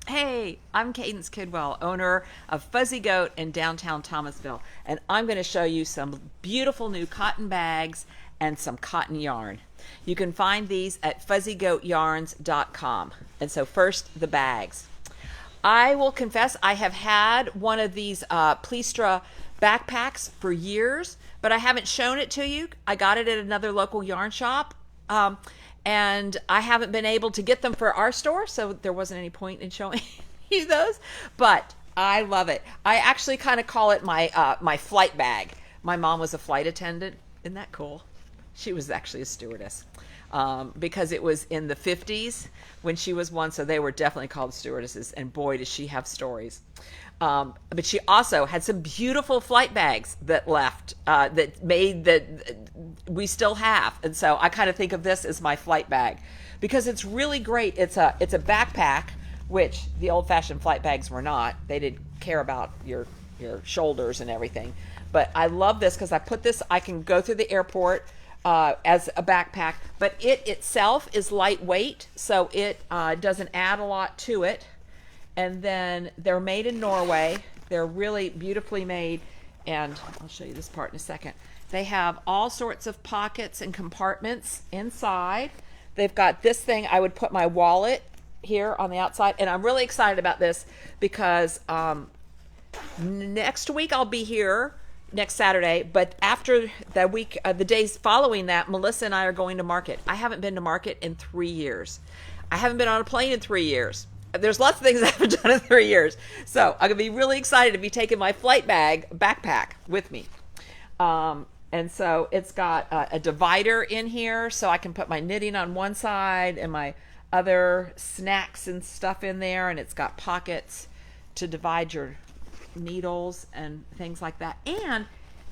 Hey, I'm Cadence Kidwell, owner of Fuzzy Goat in downtown Thomasville, and I'm going to show you some beautiful new cotton bags and some cotton yarn. You can find these at fuzzygoatyarns.com. And so first, the bags. I will confess I have had one of these Pleistra backpacks for years, but I haven't shown it to you. I got it at another local yarn shop. And I haven't been able to get them for our store, so there wasn't any point in showing you those. But I love it. I actually kind of call it my flight bag. My mom was a flight attendant. Isn't that cool? She was actually a stewardess because it was in the 50s when she was one, so they were definitely called stewardesses. And boy, does she have stories. But she also had some beautiful flight bags that left that made that we still have, and so I kind of think of this as my flight bag because it's really great. It's a backpack, which the old-fashioned flight bags were not. They didn't care about your shoulders and everything. But I love this because I put this. I can go through the airport as a backpack, but it itself is lightweight, so it doesn't add a lot to it. And then they're made in Norway. They're really beautifully made. And I'll show you this part in a second. They have all sorts of pockets and compartments inside. They've got this thing. I would put my wallet here on the outside. And I'm really excited about this because next week I'll be here next Saturday. But after that week, the days following that, Melissa and I are going to market. I haven't been to market in 3 years. I haven't been on a plane in 3 years. There's lots of things I haven't done in 3 years. So I'm going to be really excited to be taking my flight bag backpack with me. And so it's got a divider in here so I can put my knitting on one side and my other snacks and stuff in there. And it's got pockets to divide your needles and things like that. And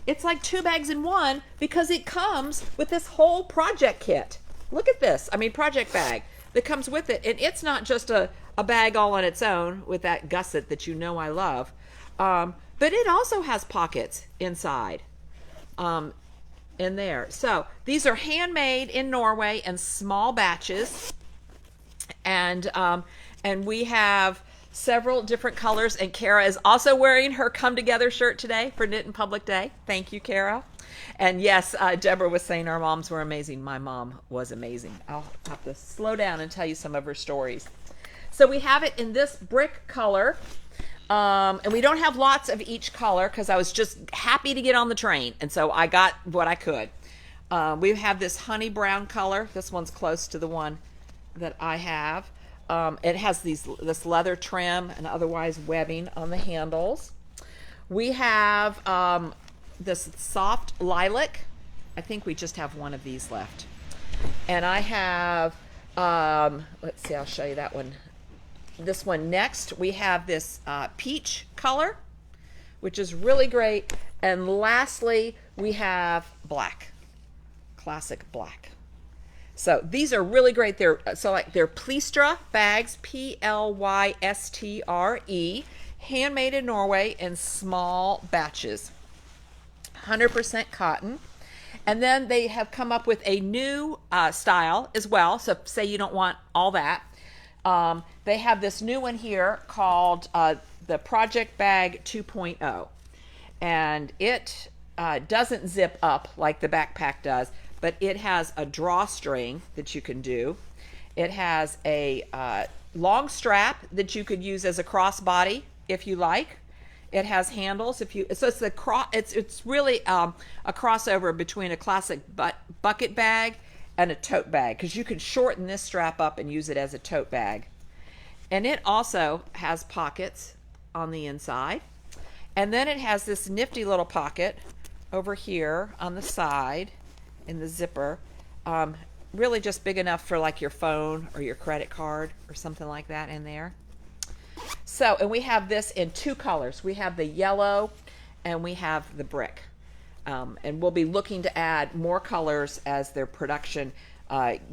it's like 2 bags in one because it comes with this whole project kit. Look at this. Project bag that comes with it. And it's not just a bag all on its own with that gusset that you know I love. But it also has pockets inside in there. So these are handmade in Norway in small batches. And we have several different colors. And Kara is also wearing her Come Together shirt today for Knit in Public Day. Thank you, Kara. And yes, Deborah was saying our moms were amazing. My mom was amazing. I'll have to slow down and tell you some of her stories. So we have it in this brick color, and we don't have lots of each color because I was just happy to get on the train, and so I got what I could. We have this honey brown color. This one's close to the one that I have. It has this leather trim and otherwise webbing on the handles. We have this soft lilac. I think we just have one of these left. And I have, let's see, I'll show you that one. This one next. We have this peach color, which is really great. And lastly, we have black, classic black. So these are really great. They're Pleistra bags, Plystre, handmade in Norway in small batches, 100% cotton. And then they have come up with a new style as well. So say you don't want all that. They have this new one here called the Project Bag 2.0. And it doesn't zip up like the backpack does, but it has a drawstring that you can do. It has a long strap that you could use as a crossbody if you like. It has handles so it's really a crossover between a classic bucket bag and a tote bag because you can shorten this strap up and use it as a tote bag. And it also has pockets on the inside. And then it has this nifty little pocket over here on the side in the zipper. Really just big enough for like your phone or your credit card or something like that in there. So, and we have this in 2 colors. We have the yellow and we have the brick. And we'll be looking to add more colors as their production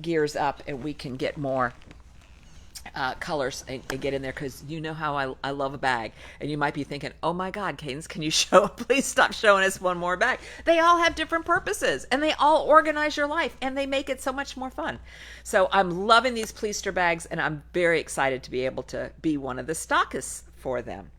gears up and we can get more colors and get in there, because you know how I love a bag. And you might be thinking, oh my God, Cadence, can you show, please stop showing us one more bag. They all have different purposes, and they all organize your life, and they make it so much more fun. So I'm loving these Pleaster bags, and I'm very excited to be able to be one of the stockists for them.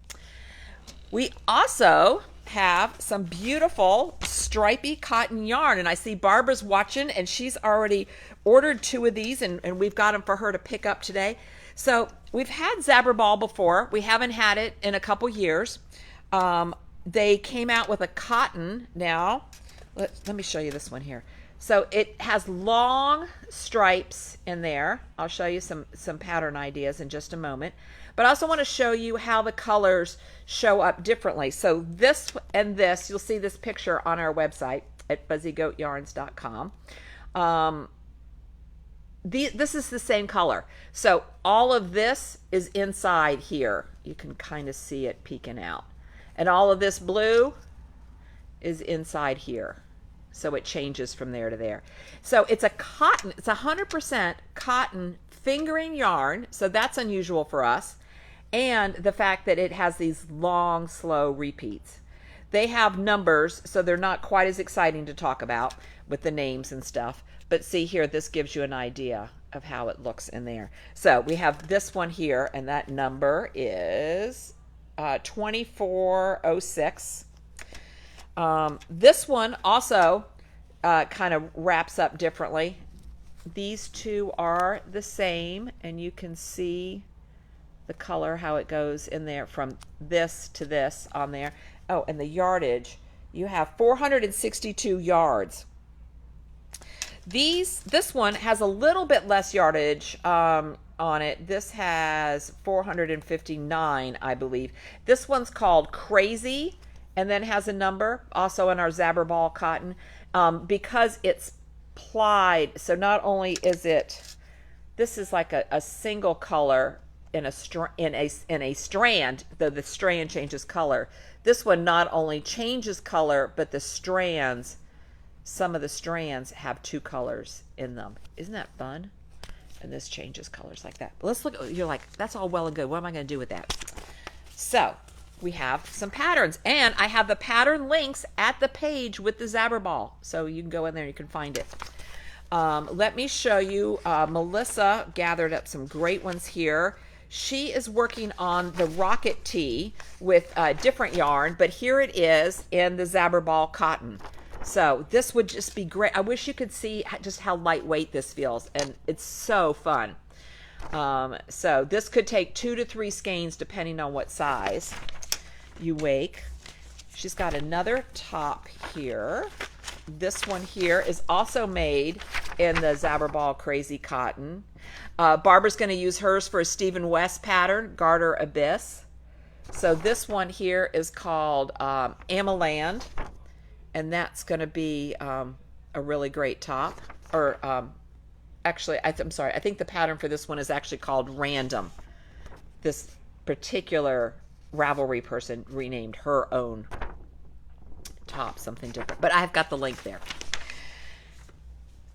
We also have some beautiful stripy cotton yarn, and I see Barbara's watching, and she's already ordered 2 of these, and we've got them for her to pick up today. So we've had Zauberball before. We haven't had it in a couple years. They came out with a cotton now. Let me show you this one here. So it has long stripes in there. I'll show you some pattern ideas in just a moment. But I also want to show you how the colors show up differently. So this and this, you'll see this picture on our website at fuzzygoatyarns.com. This is the same color. So all of this is inside here. You can kind of see it peeking out. And all of this blue is inside here. So it changes from there to there. So it's a cotton, it's 100% cotton fingering yarn. So that's unusual for us. And the fact that it has these long, slow repeats. They have numbers, so they're not quite as exciting to talk about with the names and stuff. But see here, this gives you an idea of how it looks in there. So we have this one here, and that number is 2406. This one also kind of wraps up differently. These 2 are the same, and you can see the color, how it goes in there from this to this on there. Oh, and the yardage, you have 462 yards. This one has a little bit less yardage on it. This has 459, I believe. This one's called Crazy, and then has a number, also in our Zauberball Cotton, because it's plied. So not only is it, this is like a single color in a strand, though the strand changes color. This one not only changes color, but the strands, some of the strands have 2 colors in them. Isn't that fun? And this changes colors like that. But let's look. You're like, that's all well and good. What am I going to do with that? So we have some patterns, and I have the pattern links at the page with the Zauberball, so you can go in there and you can find it. Let me show you. Melissa gathered up some great ones here. She is working on the Rocket Tee with different yarn, but here it is in the Zauberball Cotton. So this would just be great. I wish you could see just how lightweight this feels, and it's so fun. So this could take 2 to 3 skeins depending on what size you make. She's got another top here. This one here is also made in the Zauberball Crazy Cotton. Barbara's going to use hers for a Stephen West pattern, Garter Abyss. So this one here is called Amaland, and that's going to be a really great top. Or actually, I'm sorry, I think the pattern for this one is actually called Random. This particular Ravelry person renamed her own top something different, but I've got the link there.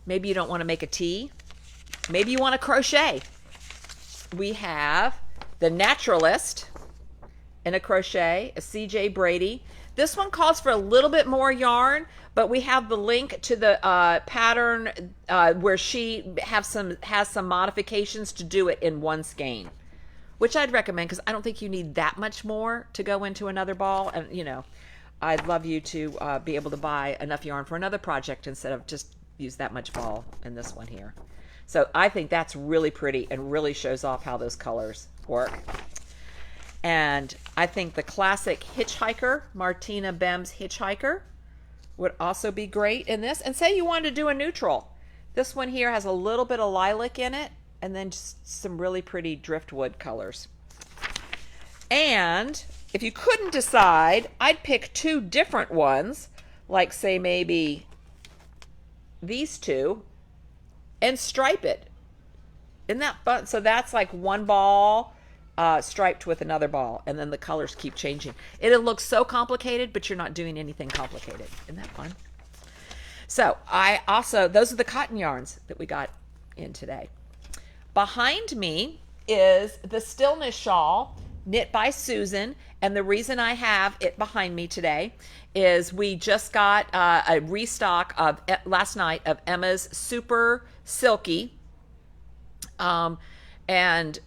Maybe you don't want to make a tee. Maybe you want to crochet. We have the Naturalist in a crochet, a CJ Brady. This one calls for a little bit more yarn, but we have the link to the pattern where she has some modifications to do it in 1 skein, which I'd recommend because I don't think you need that much more to go into another ball. And you know, I'd love you to be able to buy enough yarn for another project instead of just use that much ball in this one here. So I think that's really pretty and really shows off how those colors work. And I think the classic Hitchhiker, Martina Bem's Hitchhiker, would also be great in this. And say you wanted to do a neutral. This one here has a little bit of lilac in it, and then just some really pretty driftwood colors. And if you couldn't decide, I'd pick 2 different ones, like say maybe these 2, and stripe it. Isn't that fun? So that's like 1 ball striped with another ball, and then the colors keep changing. It'll look so complicated, but you're not doing anything complicated. Isn't that fun? So I also, those are the cotton yarns that we got in today. Behind me is the Stillness Shawl knit by Susan. And the reason I have it behind me today is we just got a restock of last night of Emma's Super Silky, and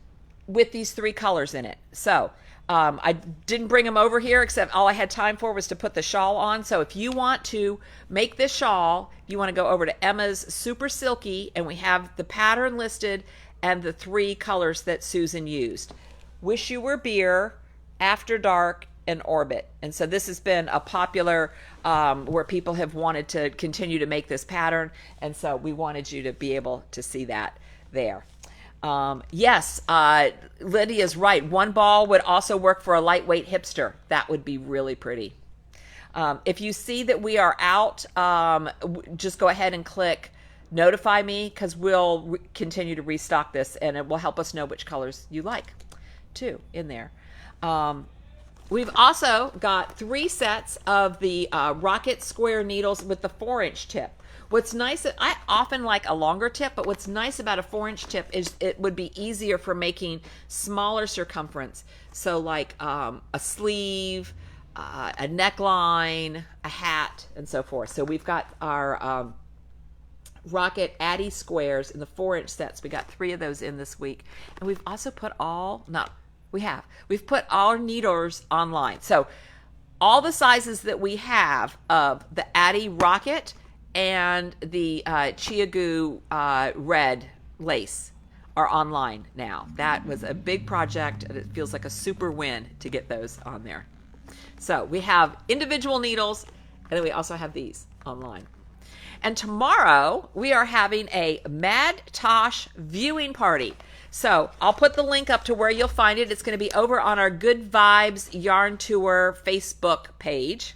with these 3 colors in it. So I didn't bring them over here, except all I had time for was to put the shawl on. So if you want to make this shawl, you want to go over to Emma's Super Silky, and we have the pattern listed and the 3 colors that Susan used. Wish You Were Beer, After Dark, and Orbit. And so this has been a popular where people have wanted to continue to make this pattern, and so we wanted you to be able to see that there. Yes, Lydia's right. 1 ball would also work for a lightweight hipster. That would be really pretty. If you see that we are out, just go ahead and click notify me, because we'll continue to restock this, and it will help us know which colors you like too in there. We've also got 3 sets of the Rocket Square needles with the 4-inch tip. What's nice, I often like a longer tip, but what's nice about a 4-inch tip is it would be easier for making smaller circumference. So like a sleeve, a neckline, a hat, and so forth. So we've got our Rocket Addy squares in the 4-inch sets. We got 3 of those in this week. And we've also put we've put all our needlers online. So all the sizes that we have of the Addy Rocket and the Chiagu red lace are online now. That was a big project, and it feels like a super win to get those on there. So we have individual needles, and then we also have these online. And tomorrow we are having a Mad Tosh viewing party. So I'll put the link up to where you'll find it. It's going to be over on our Good Vibes Yarn Tour Facebook page.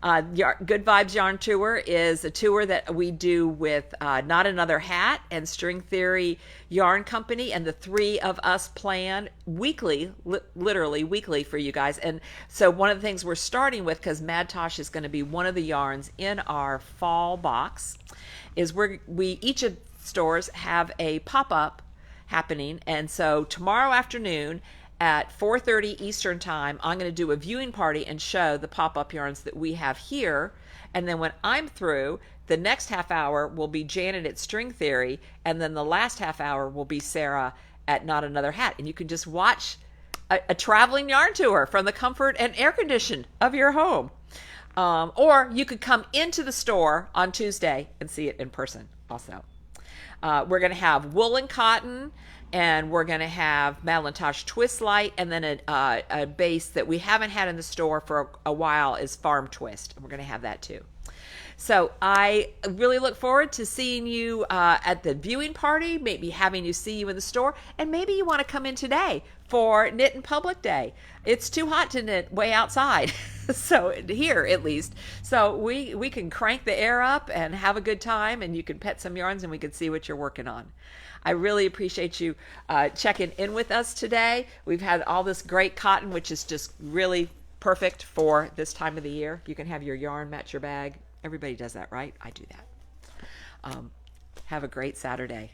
Good Vibes Yarn Tour is a tour that we do with Not Another Hat and String Theory Yarn Company, and the 3 of us plan weekly, literally weekly for you guys. And so one of the things we're starting with, because Mad Tosh is going to be one of the yarns in our fall box, is each of stores have a pop-up happening. And so tomorrow afternoon at 4:30 Eastern time, I'm going to do a viewing party and show the pop-up yarns that we have here. And then when I'm through, the next half hour will be Janet at String Theory, and then the last half hour will be Sarah at Not Another Hat. And you can just watch a traveling yarn tour from the comfort and air condition of your home. Or you could come into the store on Tuesday and see it in person also. We're going to have woolen cotton, and we're going to have Madeline Tosh Twist Light, and then a base that we haven't had in the store for a while is Farm Twist. We're going to have that too. So I really look forward to seeing you at the viewing party, maybe having you see you in the store, and maybe you want to come in today for Knit in Public Day. It's too hot to knit way outside, so here at least. So we can crank the air up and have a good time, and you can pet some yarns, and we can see what you're working on. I really appreciate you checking in with us today. We've had all this great cotton, which is just really perfect for this time of the year. You can have your yarn match your bag. Everybody does that, right? I do that. Have a great Saturday.